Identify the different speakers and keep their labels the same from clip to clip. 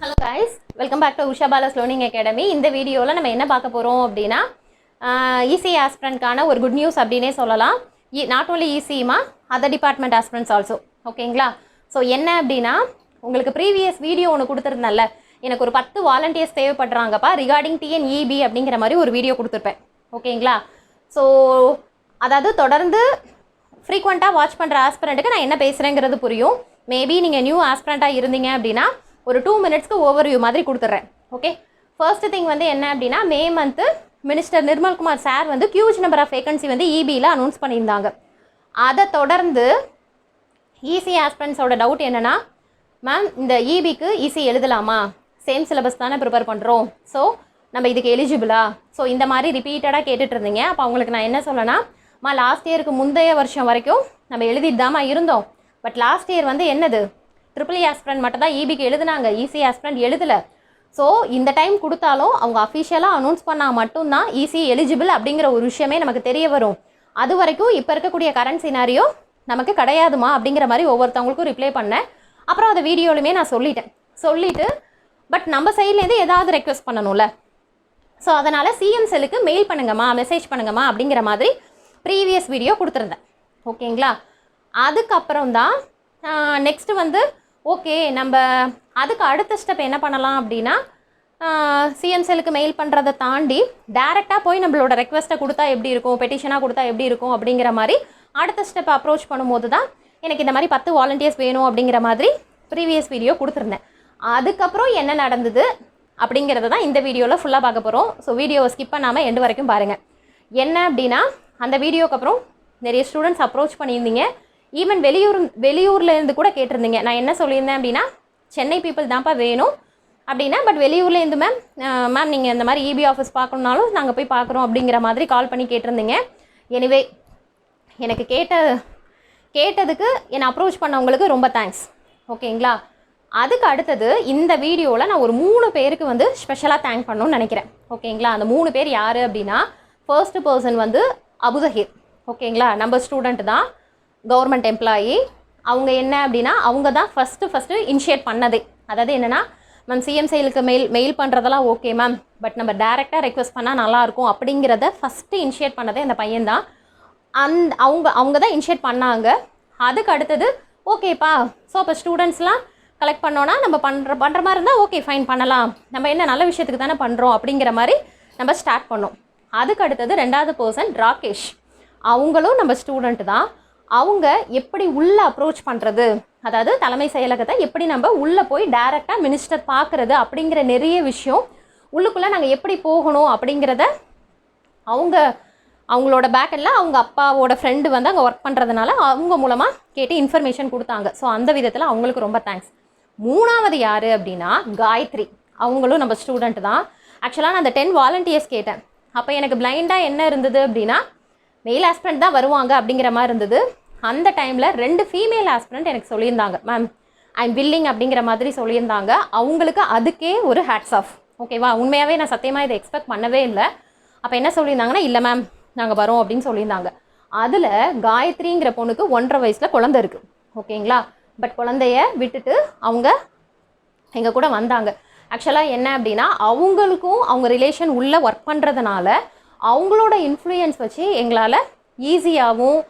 Speaker 1: Hello guys, welcome back to Usha Bala's Learning Academy. இந்த வீடியோல நம்ம என்ன பார்க்க போறோம் அப்படினா EC aspirant கான ஒரு good news அப்படினே சொல்லலாம். Not only EC ma other department aspirants also. ஓகேங்களா? சோ என்ன அப்படினா உங்களுக்கு previous வீடியோ ஒன்னு கொடுத்திருந்தேன்ல, எனக்கு ஒரு 10 volunteers தேவைப்படுறாங்கப்பா regarding TNEB அப்படிங்கற மாதிரி ஒரு வீடியோ கொடுத்திருப்பேன். ஓகேங்களா? சோ அதாவது தொடர்ந்து frequent-ஆ வாட்ச் பண்ற aspirant-க்கு நான் என்ன பேசுறேங்கிறது புரியும். மேபி நீங்க நியூ aspirant-ஆ இருந்தீங்க அப்படினா ஒரு 2 minutes overview மாதிரி கொடுத்துறேன். ஓகே, ஃபர்ஸ்ட் திங் வந்து என்ன அப்படினா May month minister Nirmal Kumar sir வந்து ஹியூஜ் நம்பர் ஆஃப் வேகன்சி வந்து EB-ல அனௌன்ஸ் பண்ணியிருந்தாங்க. அதை தொடர்ந்து EC ஆஸ்பிரண்ட்ஸோட டவுட் என்னன்னா, மேம் இந்த EB-க்கு EC எழுதலாமா, சேம் சிலபஸ் தானே ப்ரிப்பேர் பண்ணுறோம், ஸோ நம்ம இதுக்கு எலிஜிபிளா, ஸோ இந்த மாதிரி ரிப்பீட்டடாக கேட்டுட்டு இருந்தீங்க. அப்போ அவங்களுக்கு நான் என்ன சொல்லனா, லாஸ்ட் இயருக்கு முந்தைய வருஷம் வரைக்கும் நம்ம எழுதிட்டு தாமா இருந்தோம். பட் லாஸ்ட் இயர் வந்து என்னது ட்ரிபிள் ஆஸ்பிரண்ட் மட்டும் தான் EB-க்கு எழுதுனாங்க, EC ஆஸ்பிரண்ட் எழுதலை. ஸோ இந்த டைம் கொடுத்தாலும் அவங்க அஃபிஷியலாக அனௌன்ஸ் பண்ணால் மட்டும்தான் EC எலிஜிபிள் அப்படிங்கிற ஒரு விஷயமே நமக்கு தெரிய வரும். அது வரைக்கும் இப்போ இருக்கக்கூடிய கரண்ட் சினாரியோ நமக்கு கிடையாதுமா அப்படிங்கிற மாதிரி ஒவ்வொருத்தவங்களுக்கும் ரிப்ளை பண்ணேன். அப்புறம் அந்த வீடியோலுமே நான் சொல்லிட்டு பட் நம்ம சைட்லேருந்து ஏதாவது ரெக்வெஸ்ட் பண்ணணும்ல, ஸோ அதனால் சிஎம் செல்லுக்கு மெயில் பண்ணுங்கம்மா, மெசேஜ் பண்ணுங்கம்மா அப்படிங்கிற மாதிரி ப்ரீவியஸ் வீடியோ கொடுத்துருந்தேன். ஓகேங்களா? அதுக்கப்புறம் தான் நெக்ஸ்ட்டு வந்து ஓகே நம்ம அதுக்கு அடுத்த ஸ்டெப் என்ன பண்ணலாம் அப்படின்னா, சிஎம் செல்லுக்கு மெயில் பண்ணுறதை தாண்டி டேரெக்டாக போய் நம்மளோட ரெக்வெஸ்ட்டை கொடுத்தா எப்படி இருக்கும், பெட்டிஷனாக கொடுத்தா எப்படி இருக்கும் அப்படிங்கிற மாதிரி அடுத்த ஸ்டெப் அப்ரோச் பண்ணும்போது தான் எனக்கு இந்த மாதிரி 10 வாலண்டியர்ஸ் வேணும் அப்படிங்கிற மாதிரி ப்ரீவியஸ் வீடியோ கொடுத்துருந்தேன். அதுக்கப்புறம் என்ன நடந்தது அப்படிங்கிறத தான் இந்த வீடியோவில் ஃபுல்லாக பார்க்க போகிறோம். ஸோ வீடியோவை ஸ்கிப் பண்ணாமல் எண்டு வரைக்கும் பாருங்கள். என்ன அப்படின்னா, அந்த வீடியோக்கு அப்புறம் நிறைய ஸ்டூடெண்ட்ஸ் அப்ரோச் பண்ணியிருந்தீங்க. ஈவன் வெளியூர்லேருந்து கூட கேட்டிருந்தீங்க. நான் என்ன சொல்லியிருந்தேன் அப்படின்னா, சென்னை பீப்புள் தான்ப்பா வேணும் அப்படின்னா, பட் வெளியூர்லேருந்து மேம் நீங்கள் இந்த மாதிரி EB ஆஃபீஸ் பார்க்கணுன்னாலும் நாங்கள் போய் பார்க்குறோம் அப்படிங்கிற மாதிரி கால் பண்ணி கேட்டிருந்தீங்க. எனிவே எனக்கு கேட்டதுக்கு என்னை அப்ரோச் பண்ணவங்களுக்கு ரொம்ப தேங்க்ஸ். ஓகேங்களா? அதுக்கு அடுத்தது இந்த வீடியோவில் நான் ஒரு 3 பேருக்கு வந்து ஸ்பெஷலாக தேங்க் பண்ணணும்னு நினைக்கிறேன். ஓகேங்களா? அந்த 3 பேர் யார் அப்படின்னா, ஃபர்ஸ்ட் பர்சன் வந்து அபுசஹீர். ஓகேங்களா? நம்ம ஸ்டூடெண்ட் தான், கவர்மெண்ட் எம்ப்ளாயி. அவங்க என்ன அப்படின்னா, அவங்க தான் ஃபஸ்ட்டு இனிஷியேட் பண்ணதே. அதாவது என்னென்னா, மேம் சிஎம் செயலுக்கு மெயில் பண்ணுறதெல்லாம் ஓகே மேம், பட் நம்ம டேரெக்டாக ரெக்வெஸ்ட் பண்ணால் நல்லாயிருக்கும் அப்படிங்கிறத ஃபஸ்ட்டு இனிஷியேட் பண்ணதே அந்த பையன்தான். அவங்க தான் இனிஷியேட் பண்ணாங்க. அதுக்கு அடுத்தது ஓகேப்பா, ஸோ அப்போ ஸ்டூடெண்ட்ஸ்லாம் கலெக்ட் பண்ணோன்னா நம்ம பண்ணுற மாதிரி இருந்தால் ஓகே ஃபைன் பண்ணலாம், நம்ம என்ன நல்ல விஷயத்துக்கு தானே பண்ணுறோம் அப்படிங்கிற மாதிரி நம்ம ஸ்டார்ட் பண்ணோம். அதுக்கு அடுத்தது 2வது பர்சன் ராகேஷ். அவங்களும் நம்ம ஸ்டூடெண்ட் தான். அவங்க எப்படி உள்ளே அப்ரோச் பண்ணுறது, அதாவது தலைமை செயலகத்தை எப்படி நம்ம உள்ளே போய் டைரெக்டாக மினிஸ்டர் பார்க்குறது அப்படிங்கிற நிறைய விஷயம் உள்ளுக்குள்ளே நாங்கள் எப்படி போகணும் அப்படிங்கிறத அவங்களோட பேக்கெண்டில் அவங்க அப்பாவோட ஃப்ரெண்டு வந்து அங்கே ஒர்க் பண்ணுறதுனால அவங்க மூலமாக கேட்டு இன்ஃபர்மேஷன் கொடுத்தாங்க. ஸோ அந்த விதத்தில் அவங்களுக்கு ரொம்ப தேங்க்ஸ். 3வது யார் அப்படின்னா காயத்ரி. அவங்களும் நம்ம ஸ்டூடெண்ட் தான். ஆக்சுவலாக நான் அந்த 10 வாலண்டியர்ஸ் கேட்டேன். அப்போ எனக்கு பிளைண்டாக என்ன இருந்தது அப்படின்னா, மெயில் ஆஸ்பிரண்ட் தான் வருவாங்க அப்படிங்கிற மாதிரி இருந்தது. அந்த டைமில் 2 ஃபீமேல் ஆஸ்பிரண்ட் எனக்கு சொல்லியிருந்தாங்க, மேம் ஐம் வில்லிங் அப்படிங்கிற மாதிரி சொல்லியிருந்தாங்க. அவங்களுக்கு அதுக்கே ஒரு ஹேட்ஸ் ஆஃப். ஓகேவா? உண்மையாகவே நான் சத்தியமாக இதை எக்ஸ்பெக்ட் பண்ணவே இல்லை. அப்போ என்ன சொல்லியிருந்தாங்கன்னா, இல்லை மேம் நாங்கள் வரோம் அப்படின்னு சொல்லியிருந்தாங்க. அதில் காயத்ரிங்கிற பொண்ணுக்கு 1.5 வயசில் குழந்தை இருக்குது. ஓகேங்களா? பட் குழந்தைய விட்டுட்டு அவங்க எங்கள் கூட வந்தாங்க. ஆக்சுவலாக என்ன அப்படின்னா, அவங்களுக்கும் அவங்க ரிலேஷன் உள்ளே ஒர்க் பண்ணுறதுனால அவங்களோட இன்ஃப்ளூயன்ஸ் வச்சு எங்களால் ஈஸியாகவும்,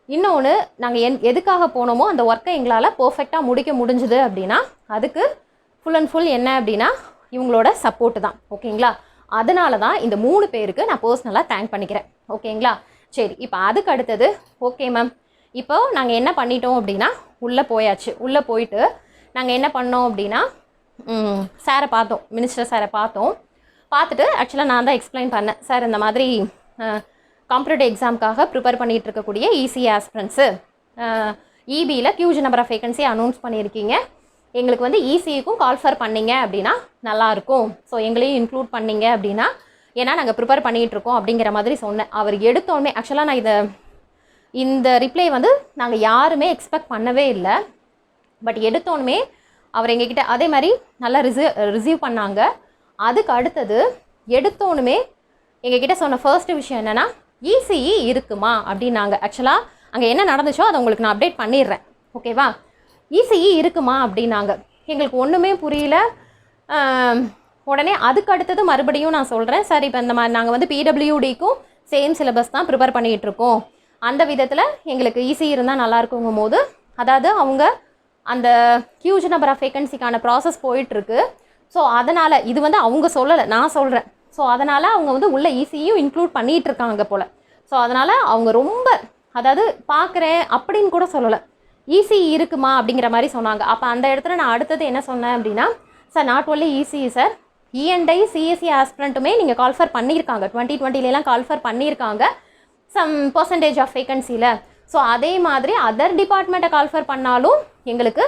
Speaker 1: இன்னொன்று நாங்கள் எதுக்காக போனோமோ அந்த ஒர்க்கை எங்களால் பர்ஃபெக்டாக முடிக்க முடிஞ்சுது அப்படின்னா அதுக்கு ஃபுல் அண்ட் ஃபுல் என்ன அப்படின்னா இவங்களோட சப்போர்ட்டு தான். ஓகேங்களா? அதனால தான் இந்த 3 பேருக்கு நான் பர்சனலாக தேங்க் பண்ணிக்கிறேன். ஓகேங்களா? சரி, இப்போ அதுக்கு அடுத்தது ஓகே மேம், இப்போ நாங்கள் என்ன பண்ணிட்டோம் அப்படின்னா உள்ளே போயாச்சு. உள்ளே போயிட்டு நாங்கள் என்ன பண்ணோம் அப்படின்னா, சாரை பார்த்தோம், மினிஸ்டர் சாரை பார்த்துட்டு ஆக்சுவலாக நான் தான் எக்ஸ்பிளைன் பண்ணேன், சார் இந்த மாதிரி காம்படிட்டிவ் எக்ஸாமுக்காக ப்ரிப்பேர் பண்ணிகிட்டு இருக்கக்கூடிய EC ஆஸ்பிரண்ட்ஸு EB-ல huge number of vacancy announce பண்ணியிருக்கீங்க, எங்களுக்கு வந்து EC-க்கும் கால் ஃபர் பண்ணிங்க அப்படின்னா நல்லாயிருக்கும், ஸோ எங்களையும் இன்க்ளூட் பண்ணிங்க அப்படின்னா, ஏன்னா நாங்கள் ப்ரிப்பேர் பண்ணிகிட்ருக்கோம் அப்படிங்கிற மாதிரி சொன்னேன். அவர் எடுத்தோடனே ஆக்சுவலாக நான் இந்த ரிப்ளை வந்து நாங்கள் யாருமே எக்ஸ்பெக்ட் பண்ணவே இல்லை. பட் எடுத்தோடனே அவர் எங்ககிட்ட அதே மாதிரி நல்லா ரிசீவ் பண்ணாங்க. அதுக்கு அடுத்தது எடுத்தோன்னுமே எங்ககிட்ட சொன்ன ஃபர்ஸ்ட் விஷயம் என்னென்னா, ECE இருக்குமா அப்படின்னாங்க. ஆக்சுவலாக அங்கே என்ன நடந்துச்சோ அதை உங்களுக்கு நான் அப்டேட் பண்ணிடுறேன். ஓகேவா? ECE இருக்குமா அப்படின்னாங்க. எங்களுக்கு ஒன்றுமே புரியல. உடனே அதுக்கு அடுத்தது மறுபடியும் நான் சொல்கிறேன் சார், இப்போ இந்த மாதிரி நாங்கள் வந்து பிடபிள்யூடிக்கும் சேம் சிலபஸ் தான் ப்ரிப்பேர் பண்ணிகிட்ருக்கோம், அந்த விதத்தில் எங்களுக்கு ஈஸி இருந்தால் நல்லாயிருக்குங்கும் போது, அதாவது அவங்க அந்த ஹியூஜ் நம்பர் ஆஃப் வேகன்சிக்கான ப்ராசஸ் போயிட்டுருக்கு. ஸோ அதனால் இது வந்து அவங்க சொல்லலை, நான் சொல்கிறேன். ஸோ அதனால் அவங்க வந்து உள்ள ஈஸியும் இன்க்ளூட் பண்ணிகிட்டு இருக்காங்க போல். ஸோ அதனால் அவங்க ரொம்ப அதாவது பார்க்குறேன் அப்படின்னு கூட சொல்லலை, ஈஸி இருக்குமா அப்படிங்கிற மாதிரி சொன்னாங்க. அப்போ அந்த இடத்துல நான் அடுத்தது என்ன சொன்னேன் அப்படின்னா, sir not only EC sir, ENI CSE ஆஸ்பிரண்ட்டுமே நீங்கள் கால்ஃபர் பண்ணியிருக்காங்க, 2020 கால்ஃபர் பண்ணியிருக்காங்க சம் பர்சன்டேஜ் ஆஃப் வேகன்சியில். ஸோ அதே மாதிரி அதர் டிபார்ட்மெண்ட்டை கால்ஃபர் பண்ணாலும் எங்களுக்கு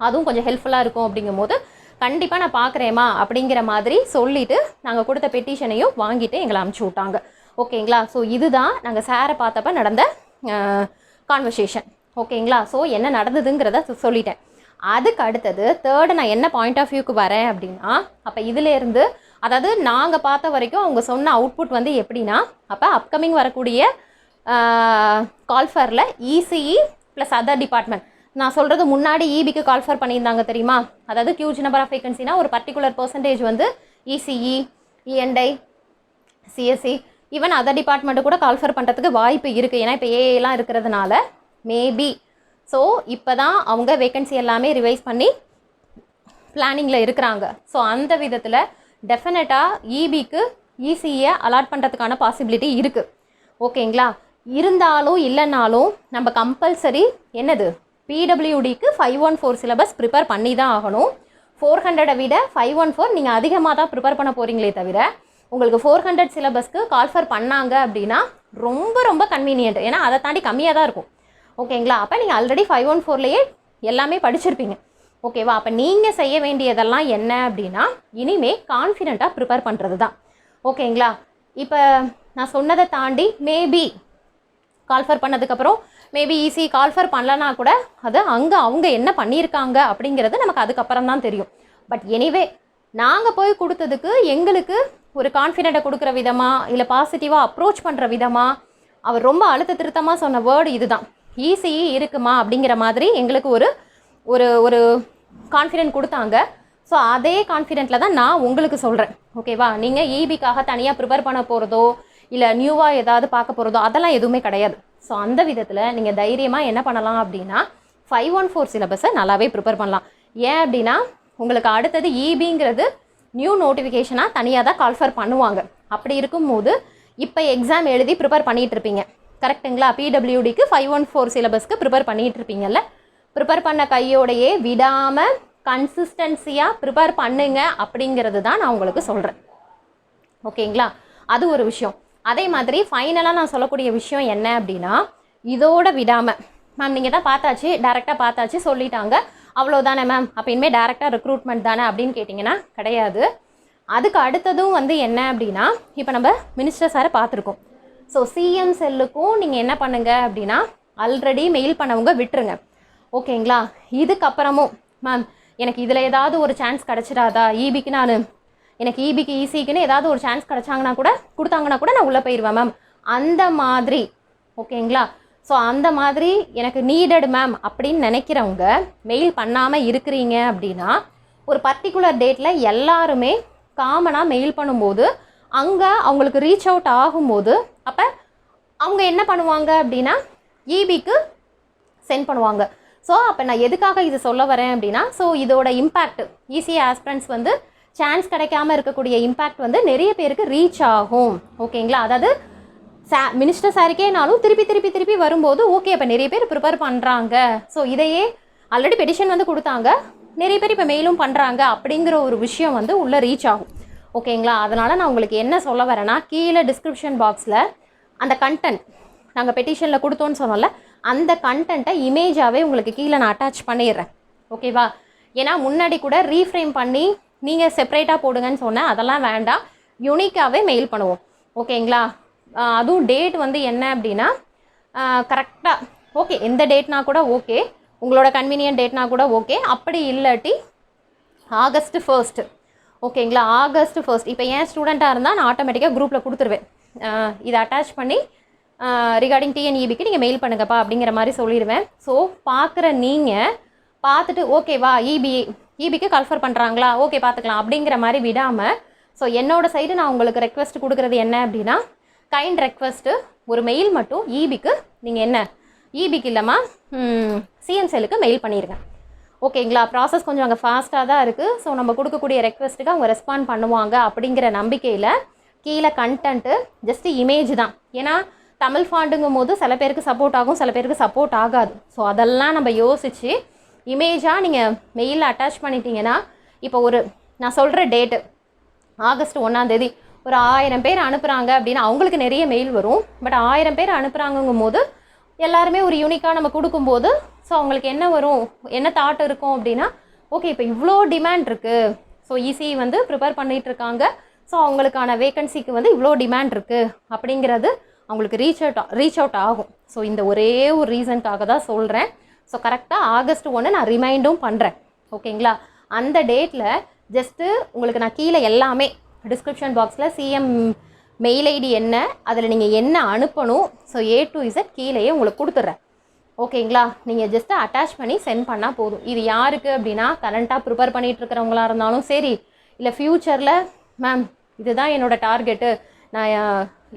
Speaker 1: அதுவும் கொஞ்சம் ஹெல்ப்ஃபுல்லாக இருக்கும். அப்படிங்கும் போது கண்டிப்பாக நான் பார்க்குறேம்மா அப்படிங்கிற மாதிரி சொல்லிவிட்டு நாங்கள் கொடுத்த பெட்டிஷனையும் வாங்கிட்டு எங்களை அனுப்பிச்சி விட்டாங்க. ஓகேங்களா? ஸோ இதுதான் நாங்கள் சாரை பார்த்தப்ப நடந்த கான்வர்சேஷன். ஓகேங்களா? ஸோ என்ன நடந்ததுங்கிறத சொல்லிட்டேன். அதுக்கு அடுத்தது தேர்டு நான் என்ன பாயிண்ட் ஆஃப் வியூக்கு வரேன் அப்படின்னா, அப்போ இதிலேருந்து அதாவது நாங்கள் பார்த்த வரைக்கும் அவங்க சொன்ன அவுட்புட் வந்து எப்படின்னா, அப்போ அப்கமிங் வரக்கூடிய கால்ஃபரில் இசிஇ ப்ளஸ் அதர் டிபார்ட்மெண்ட், நான் சொல்கிறது முன்னாடி இபிக்கு கால்ஃபர் பண்ணியிருந்தாங்க தெரியுமா, அதாவது ஹியூஜ் நம்பர் ஆஃப் வேகன்சினா ஒரு பர்டிகுலர் பர்சன்டேஜ் வந்து ECE, ENI, CSE, even other department கூட கால்ஃபர் பண்ணுறதுக்கு வாய்ப்பு இருக்குது. ஏன்னா இப்போ ஏஏலாம் இருக்கிறதுனால மேபி. ஸோ இப்போ தான் அவங்க வேகன்சி எல்லாமே ரிவைஸ் பண்ணி பிளானிங்கில் இருக்கிறாங்க. ஸோ அந்த விதத்தில் டெஃபினட்டாக இபிக்கு இசியை அலாட் பண்ணுறதுக்கான பாசிபிலிட்டி இருக்குது. ஓகேங்களா? இருந்தாலும் இல்லைனாலும் நம்ம கம்பல்சரி என்னது பிடபிள்யூடிக்கு 514 சிலபஸ் ப்ரிப்பேர் பண்ணி தான் ஆகணும். 400 விட 514 நீங்கள் அதிகமாக தான் ப்ரிப்பேர் பண்ண போகிறீங்களே தவிர, உங்களுக்கு 400 சிலபஸ்க்கு கால்ஃபர் பண்ணாங்க அப்படின்னா ரொம்ப ரொம்ப கன்வீனியன்ட். ஏன்னா அதை தாண்டி கம்மியாக தான் இருக்கும். ஓகேங்களா? அப்போ நீங்கள் ஆல்ரெடி 514லேயே எல்லாமே படிச்சிருப்பீங்க. ஓகேவா? அப்போ நீங்கள் செய்ய வேண்டியதெல்லாம் என்ன அப்படின்னா, இனிமேல் கான்ஃபிடெண்ட்டாக ப்ரிப்பேர் பண்ணுறது தான். ஓகேங்களா? இப்போ நான் சொன்னதை தாண்டி மேபி கால்ஃபர் பண்ணதுக்கப்புறம் மேபி ஈஸி கால்ஃபர் பண்ணலனா கூட அது அங்கே அவங்க என்ன பண்ணியிருக்காங்க அப்படிங்கிறது நமக்கு அதுக்கப்புறம் தான் தெரியும். பட் எனிவே நாங்கள் போய் கொடுத்ததுக்கு எங்களுக்கு ஒரு கான்ஃபிடெண்ட்டை கொடுக்குற விதமாக இல்லை பாசிட்டிவாக அப்ரோச் பண்ணுற விதமாக அவர் ரொம்ப அழுத்த திருத்தமாக சொன்ன வேர்டு இதுதான், ஈஸியே இருக்குமா அப்படிங்கிற மாதிரி எங்களுக்கு ஒரு ஒரு ஒரு கான்ஃபிடென்ட் கொடுத்தாங்க. ஸோ அதே கான்ஃபிடென்ட்டில் தான் நான் உங்களுக்கு சொல்கிறேன். ஓகேவா? நீங்கள் இபிக்காக தனியாக ப்ரிப்பேர் பண்ண போகிறதோ இல்லை நியூவாக ஏதாவது பார்க்க போகிறதோ அதெல்லாம் எதுவுமே கிடையாது. ஸோ அந்த விதத்தில் நீங்கள் தைரியமாக என்ன பண்ணலாம் அப்படின்னா 514 சிலபஸை நல்லாவே ப்ரிப்பேர் பண்ணலாம். ஏன் அப்படின்னா உங்களுக்கு அடுத்தது இபிங்கிறது நியூ நோட்டிஃபிகேஷனாக தனியாக தான் கால்ஃபர் பண்ணுவாங்க. அப்படி இருக்கும்போது இப்போ எக்ஸாம் எழுதி ப்ரிப்பேர் பண்ணிகிட்டு இருப்பீங்க, கரெக்டுங்களா? பிடபிள்யூடிக்கு 514 சிலபஸ்க்கு ப்ரிப்பேர் பண்ணிகிட்டு இருப்பீங்கல்ல, ப்ரிப்பேர் பண்ண கையோடையே விடாமல் கன்சிஸ்டன்சியாக ப்ரிப்பேர் பண்ணுங்க அப்படிங்கிறது தான் நான் உங்களுக்கு சொல்கிறேன். ஓகேங்களா? அது ஒரு விஷயம். அதே மாதிரி ஃபைனலாக நான் சொல்லக்கூடிய விஷயம் என்ன அப்படின்னா, இதோட விடாமல் மேம் நீங்கள் தான் பார்த்தாச்சு, டேரெக்டாக பார்த்தாச்சு சொல்லிட்டாங்க, அவ்வளோதானே மேம், அப்போ இனிமேல் டேரெக்டாக ரெக்ரூட்மெண்ட் தானே அப்படின்னு கேட்டிங்கன்னா கிடையாது. அதுக்கு அடுத்ததும் வந்து என்ன அப்படின்னா, இப்போ நம்ம மினிஸ்டர் சாரை பார்த்துருக்கோம். ஸோ சிஎம் செல்லுக்கும் நீங்கள் என்ன பண்ணுங்க அப்படின்னா, ஆல்ரெடி மெயில் பண்ணவங்க விட்டுருங்க. ஓகேங்களா? இதுக்கப்புறமும் மேம் எனக்கு இதில் ஏதாவது ஒரு சான்ஸ் கிடச்சிடாதா, இபிக்கு நான் எனக்கு இபிக்கு ஈசிக்குன்னு ஏதாவது ஒரு சான்ஸ் கிடச்சாங்கன்னா கூட கொடுத்தாங்கன்னா கூட நான் உள்ளே போயிடுவேன் மேம், அந்த மாதிரி. ஓகேங்களா? ஸோ அந்த மாதிரி எனக்கு நீடட் மேம் அப்படின்னு நினைக்கிறவங்க மெயில் பண்ணாமல் இருக்கிறீங்க அப்படின்னா, ஒரு பர்டிகுலர் டேட்டில் எல்லாருமே காமனாக மெயில் பண்ணும்போது அங்கே அவங்களுக்கு ரீச் அவுட் ஆகும்போது அப்போ அவங்க என்ன பண்ணுவாங்க அப்படின்னா இபிக்கு சென்ட் பண்ணுவாங்க. ஸோ அப்போ நான் எதுக்காக இது சொல்ல வரேன் அப்படின்னா, ஸோ இதோட இம்பேக்ட் ஈஸி ஆஸ்பிரண்ட்ஸ் வந்து சான்ஸ் கிடைக்காம இருக்கக்கூடிய இம்பேக்ட் வந்து நிறைய பேருக்கு ரீச் ஆகும். ஓகேங்களா? அதாவது மினிஸ்டர் சாருக்கேனாலும் திருப்பி வரும்போது ஓகே அப்போ நிறைய பேர் ப்ரிப்பேர் பண்ணுறாங்க, ஸோ இதையே ஆல்ரெடி பெட்டிஷன் வந்து கொடுத்தாங்க, நிறைய பேர் இப்போ மெயிலும் பண்ணுறாங்க அப்படிங்கிற ஒரு விஷயம் வந்து உள்ளே ரீச் ஆகும். ஓகேங்களா? அதனால் நான் உங்களுக்கு என்ன சொல்ல வரேன்னா, கீழே டிஸ்கிரிப்ஷன் பாக்ஸில் அந்த கண்டென்ட் நாங்கள் பெட்டிஷனில் கொடுத்தோன்னு சொன்னோம்ல, அந்த கண்டென்ட்டை இமேஜாகவே உங்களுக்கு கீழே நான் அட்டாச் பண்ணிடுறேன். ஓகேவா? ஏன்னா முன்னாடி கூட ரீஃப்ரேம் பண்ணி நீங்கள் செப்பரேட்டாக போடுங்கன்னு சொன்னேன், அதெல்லாம் வேண்டாம், யூனிக்காகவே மெயில் பண்ணுவோம். ஓகேங்களா? அதுவும் டேட் வந்து என்ன அப்படின்னா கரெக்டாக ஓகே, எந்த டேட்னா கூட ஓகே, உங்களோட கன்வீனியன்ட் டேட்னா கூட ஓகே, அப்படி இல்லாட்டி August 1. ஓகேங்களா? August 1. இப்போ ஏன் ஸ்டூடெண்ட்டாக இருந்தால் நான் ஆட்டோமேட்டிக்காக குரூப்பில் கொடுத்துருவேன், இதை அட்டாச் பண்ணி ரிகார்டிங் டிஎன்இபிக்கு நீங்கள் மெயில் பண்ணுங்கப்பா அப்படிங்கிற மாதிரி சொல்லிடுவேன். ஸோ பார்க்குற நீங்கள் பார்த்துட்டு ஓகேவா இபிக்கு கன்ஃபர் பண்ணுறாங்களா, ஓகே பார்த்துக்கலாம் அப்படிங்கிற மாதிரி விடாமல், ஸோ என்னோடய சைடு நான் உங்களுக்கு ரெக்வெஸ்ட் கொடுக்குறது என்ன அப்படின்னா, கைண்ட் ரெக்வெஸ்ட்டு ஒரு மெயில் மட்டும் இபிக்கு நீங்கள் என்ன இபிக்கு இல்லைம்மா சிஎம்செலுக்கு மெயில் பண்ணிடுங்க. ஓகேங்களா, ப்ராசஸ் கொஞ்சம் அங்கே ஃபாஸ்ட்டாக தான் இருக்குது. ஸோ நம்ம கொடுக்கக்கூடிய ரெக்வெஸ்ட்டுக்கு அவங்க ரெஸ்பாண்ட் பண்ணுவாங்க அப்படிங்கிற நம்பிக்கையில் கீழே கண்டென்ட்டு ஜஸ்ட்டு இமேஜ் தான். ஏன்னா தமிழ் ஃபாண்டுங்கும் போது சில பேருக்கு சப்போர்ட் ஆகும், சில பேருக்கு சப்போர்ட் ஆகாது. ஸோ அதெல்லாம் நம்ம யோசித்து இமேஜாக நீங்கள் மெயிலில் அட்டாச் பண்ணிட்டீங்கன்னா, இப்போ நான் சொல்கிற டேட்டு ஆகஸ்ட் 1 ஒரு 1000 பேர் அனுப்புகிறாங்க அப்படின்னா அவங்களுக்கு நிறைய மெயில் வரும். பட் 1000 பேர் அனுப்புகிறாங்கங்கும் போது எல்லாருமே ஒரு யூனிக்காக நம்ம கொடுக்கும்போது ஸோ அவங்களுக்கு என்ன வரும், என்ன தாட் இருக்கும் அப்படின்னா, ஓகே இப்போ இவ்வளோ டிமாண்ட் இருக்குது, ஸோ ஈஸி ப்ரிப்பேர் பண்ணிகிட்ருக்காங்க, ஸோ அவங்களுக்கான வேக்கன்சிக்கு இவ்வளோ டிமாண்ட் இருக்குது அப்படிங்கிறது அவங்களுக்கு ரீச் அவுட் ஆகும். ஸோ இந்த ஒரே ஒரு ரீசனுக்காக தான் சொல்கிறேன். ஸோ கரெக்டாக ஆகஸ்ட் 1 நான் ரிமைண்டும் பண்ணுறேன். ஓகேங்களா, அந்த டேட்டில் ஜஸ்ட்டு உங்களுக்கு நான் கீழே எல்லாமே டிஸ்கிரிப்ஷன் பாக்ஸில் சிஎம் மெயில் ஐடி என்ன, அதில் நீங்கள் என்ன அனுப்பணும், ஸோ A to Z கீழேயே உங்களுக்கு கொடுத்துட்றேன். ஓகேங்களா, நீங்கள் ஜஸ்ட்டு அட்டாச் பண்ணி சென்ட் பண்ணால் போதும். இது யாருக்கு அப்படின்னா, கரண்ட்டாக ப்ரிப்பேர் பண்ணிகிட்ருக்கிறவங்களா இருந்தாலும் சரி, இல்லை ஃப்யூச்சரில் மேம் இதுதான் என்னோடய டார்கெட்டு, நான்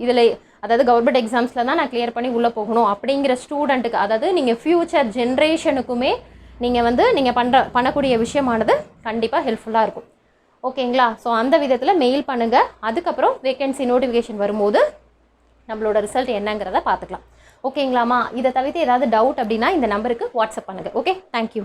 Speaker 1: இதில் அதாவது கவர்மெண்ட் எக்ஸாம்ஸில் தான் நான் கிளியர் பண்ணி உள்ளே போகணும் அப்படிங்கிற ஸ்டூடெண்ட்டுக்கு, அதாவது நீங்கள் ஃப்யூச்சர் ஜென்ரேஷனுக்குமே நீங்கள் பண்ணக்கூடிய விஷயமானது கண்டிப்பாக ஹெல்ப்ஃபுல்லாக இருக்கும். ஓகேங்களா, ஸோ அந்த விதத்தில் மெயில் பண்ணுங்கள். அதுக்கப்புறம் வேக்கன்சி நோட்டிஃபிகேஷன் வரும்போது நம்மளோட ரிசல்ட் என்னங்கிறத பார்த்துக்கலாம். ஓகேங்களாம்மா, இதை தவிர்த்து ஏதாவது டவுட் அப்படின்னா இந்த நம்பருக்கு வாட்ஸ்அப் பண்ணுங்கள். Okay, thank you.